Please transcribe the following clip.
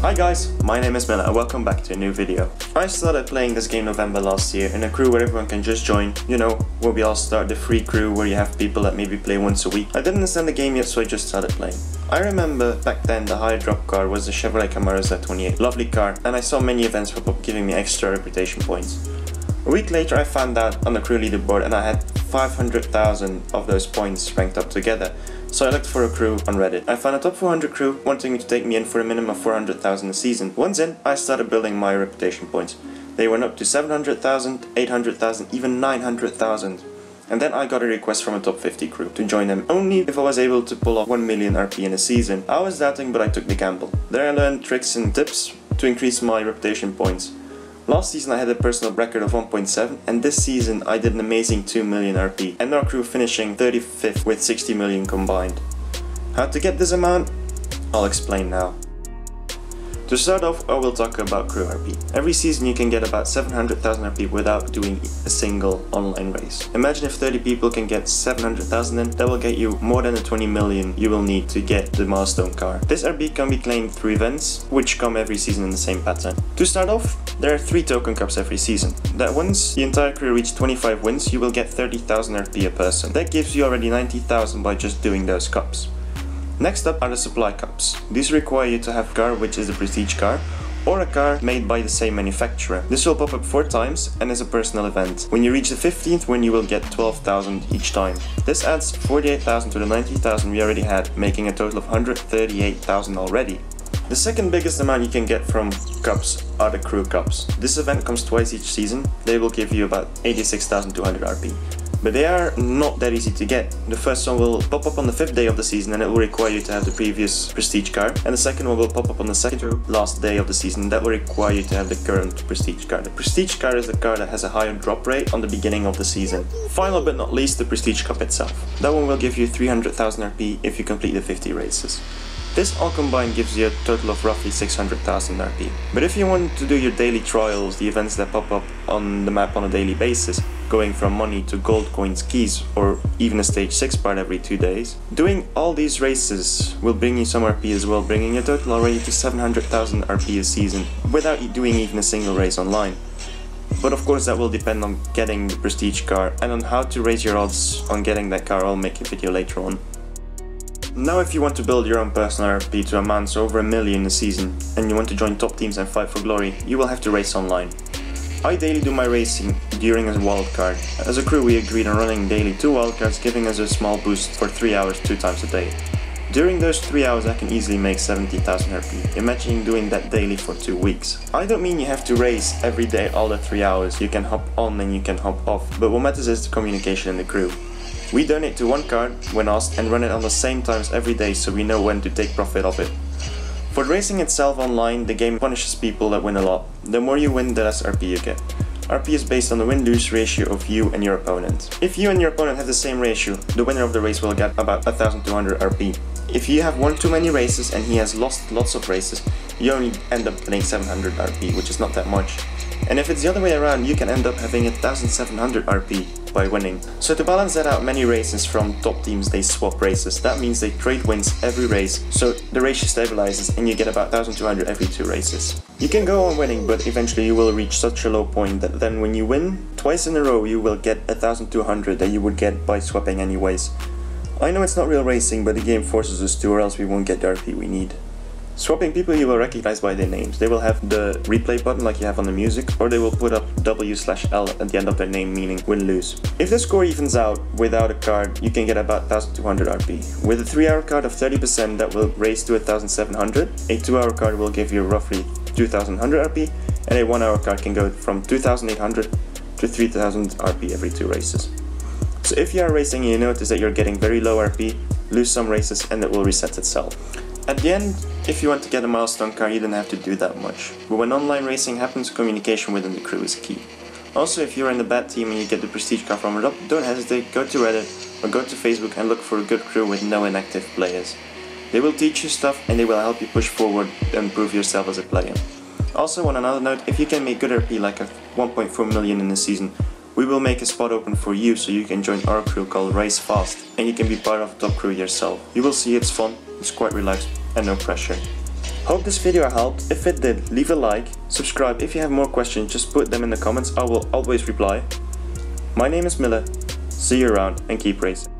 Hi guys, my name is Miller and welcome back to a new video. I started playing this game November last year in a crew where everyone can just join, you know, where we all start the free crew where you have people that maybe play once a week. I didn't understand the game yet, so I just started playing. I remember back then the high drop car was the Chevrolet Camaro Z28, lovely car, and I saw many events pop up giving me extra reputation points. A week later I found out on the crew leaderboard and I had 500,000 of those points ranked up together. So I looked for a crew on Reddit. I found a top 400 crew wanting to take me in for a minimum of 400,000 a season. Once in, I started building my reputation points. They went up to 700,000, 800,000, even 900,000. And then I got a request from a top 50 crew to join them only if I was able to pull off 1 million RP in a season. I was doubting, but I took the gamble. There I learned tricks and tips to increase my reputation points. Last season I had a personal record of 1.7 and this season I did an amazing 2 million RP and our crew finishing 35th with 60 million combined. How to get this amount? I'll explain now. To start off, I will talk about crew RP. Every season you can get about 700,000 RP without doing a single online race. Imagine if 30 people can get 700,000 in, that will get you more than the 20 million you will need to get the milestone car. This RP can be claimed through events, which come every season in the same pattern. To start off, there are 3 token cups every season. That once the entire crew reach 25 wins, you will get 30,000 RP a person. That gives you already 90,000 by just doing those cups. Next up are the supply cups. These require you to have a car which is the prestige car, or a car made by the same manufacturer. This will pop up 4 times and is a personal event. When you reach the 15th win you will get 12,000 each time. This adds 48,000 to the 90,000 we already had, making a total of 138,000 already. The second biggest amount you can get from cups are the crew cups. This event comes twice each season. They will give you about 86,200 RP. But they are not that easy to get. The first one will pop up on the 5th day of the season and it will require you to have the previous prestige car. And the second one will pop up on the second to last day of the season. That will require you to have the current prestige car. The prestige car is the car that has a higher drop rate on the beginning of the season. Final but not least, the prestige cup itself. That one will give you 300,000 RP if you complete the 50 races. This all combined gives you a total of roughly 600,000 RP. But if you want to do your daily trials, the events that pop up on the map on a daily basis, going from money to gold coins, keys, or even a stage 6 part every 2 days, doing all these races will bring you some RP as well, bringing your total already to 700,000 RP a season without doing even a single race online. But of course that will depend on getting the prestige car, and on how to raise your odds on getting that car I'll make a video later on. Now if you want to build your own personal RP to amounts over 1 million a season and you want to join top teams and fight for glory, you will have to race online. I daily do my racing during a wildcard. As a crew we agreed on running daily 2 wildcards, giving us a small boost for 3 hours 2 times a day. During those 3 hours I can easily make 70,000 RP. Imagine doing that daily for 2 weeks. I don't mean you have to race every day all the 3 hours, you can hop on and you can hop off, but what matters is the communication in the crew. We donate to one card when asked and run it on the same times every day so we know when to take profit of it. For the racing itself online, the game punishes people that win a lot. The more you win, the less RP you get. RP is based on the win-lose ratio of you and your opponent. If you and your opponent have the same ratio, the winner of the race will get about 1,200 RP. If you have won too many races and he has lost lots of races, you only end up getting 700 RP, which is not that much. And if it's the other way around, you can end up having 1,700 RP by winning. So to balance that out, many races from top teams they swap races. That means they trade wins every race, so the ratio stabilizes and you get about 1,200 every 2 races. You can go on winning, but eventually you will reach such a low point that then when you win twice in a row you will get 1,200 that you would get by swapping anyways. I know it's not real racing, but the game forces us to, or else we won't get the RP we need. Swapping people you will recognize by their names. They will have the replay button like you have on the music, or they will put up W/L at the end of their name, meaning win-lose. If the score evens out without a card, you can get about 1,200 RP. With a 3-hour card of 30% that will raise to 1,700, a 2-hour card will give you roughly 2,100 RP, and a 1-hour card can go from 2,800 to 3,000 RP every 2 races. So if you are racing and you notice that you're getting very low RP, lose some races and it will reset itself. At the end, if you want to get a milestone car, you don't have to do that much. But when online racing happens, communication within the crew is key. Also, if you're in a bad team and you get the prestige car from it up, don't hesitate, go to Reddit or go to Facebook and look for a good crew with no inactive players. They will teach you stuff and they will help you push forward and improve yourself as a player. Also, on another note, if you can make good RP like a 1.4 million in a season, we will make a spot open for you so you can join our crew called Race Fast and you can be part of the top crew yourself. You will see it's fun, it's quite relaxed and no pressure. Hope this video helped. If it did, leave a like, subscribe. If you have more questions, just put them in the comments. I will always reply. My name is Mille. See you around and keep racing.